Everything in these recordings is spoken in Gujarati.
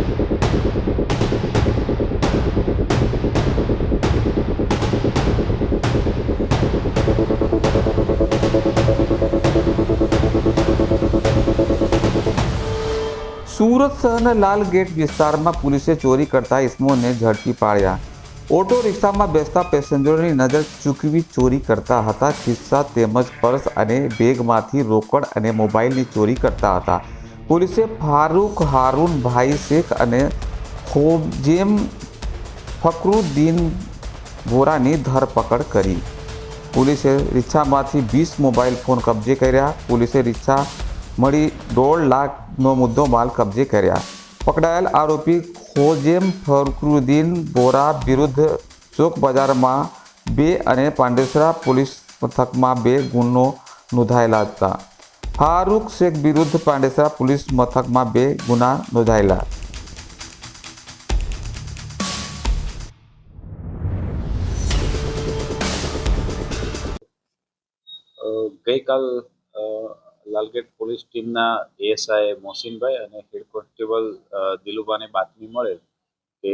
સુરત શહેરના લાલગેટ વિસ્તારમાં પોલીસે ચોરી કરતા ઇસમોને ઝડપી પાડ્યા. ઓટો રિક્ષામાં બેસતા પેસેન્જરોની નજર ચૂકવી ચોરી કરતા હતા. ખિસ્સા તેમજ પર્સ અને બેગમાંથી રોકડ અને મોબાઈલની ચોરી કરતા હતા. પોલીસે ફારૂક હારૂનભાઈ શેખ અને ખોજેમ ફકરુદ્દીન વોરાની ધરપકડ કરી. પોલીસે રિક્ષામાંથી 20 મોબાઈલ ફોન કબજે કર્યા. પોલીસે રિક્ષા મળી 1.5 લાખનો મુદ્દો માલ કબજે કર્યા. પકડાયેલ આરોપી ખોજેમ ફકરુદ્દીન વોરા વિરુદ્ધ ચોક બજારમાં 2 અને પાંડેસરા પોલીસ મથકમાં 2 ગુનો નોંધાયેલા હતા. ફારૂક શેખ વિરુદ્ધ પાંડેસરા પોલીસ મથકમાં 2 ગુના નોંધાયેલા. ગઈકાલ લાલગેટ પોલીસ ટીમના એએસઆઈ મોહસિનભાઈ અને હેડ કોન્સ્ટેબલ દિલુભાને બાતમી મળેલ કે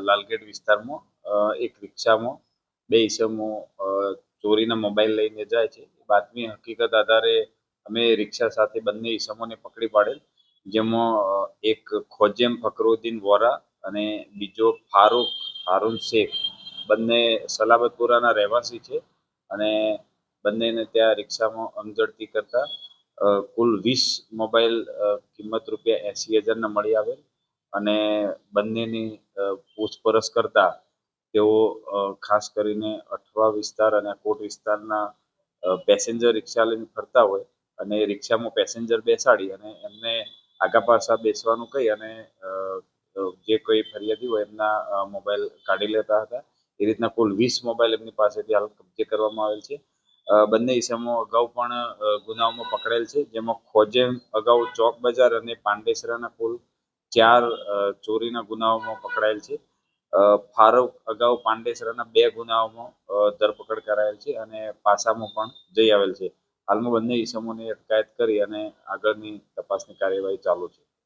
લાલગેટ વિસ્તારમાં એક રિક્ષામાં 2 ઈસમો ચોરીના મોબાઈલ લઈને જાય છે. બાતમી હકીકત આધારે અમે રિક્ષા સાથે બંને ઈસમોને પકડી પાડેલ, જેમાં એક ખોજેમ ફકરુદ્દીન વોરા અને બીજો ફારૂક હારૂન શેખ, બંને સલાબતપુરાના રહેવાસી છે અને બંનેને ત્યાં રિક્ષામાં અમઝડતી કરતા કુલ 20 મોબાઈલ કિંમત ₹80,000ના મળી આવેલ અને બંનેની પૂછપરછ કરતા તેઓ ખાસ કરીને અઠવા વિસ્તાર અને કોટ વિસ્તારના પેસેન્જર રિક્ષા લઈને ફરતા હોય અને રિક્ષામાં પેસેન્જર બેસાડી અને એમને આગા પાછા બેસવાનું કહી અને જે કોઈ ફરિયાદી હોય એમના મોબાઈલ કાઢી લેતા હતા. એ રીતના કુલ 20 મોબાઈલ એમની પાસેથી હાલ કબજે કરવામાં આવેલ છે. બંને ઈસમો અગાઉ પણ ગુનાઓમાં પકડેલ છે, જેમાં ખોજેમ અગાઉ ચોક બજાર અને પાંડેસરાના કુલ 4 ચોરીના ગુનાઓમાં પકડાયેલ છે. ફારૂક અગાઉ પાંડેસરાના 2 ગુનાઓમાં ધરપકડ કરાયેલ છે અને પાસામાં પણ જઈ આવેલ છે. હાલમાં બંને ઈસમોની અટકાયત કરી અને આગળની તપાસની કાર્યવાહી ચાલુ છે.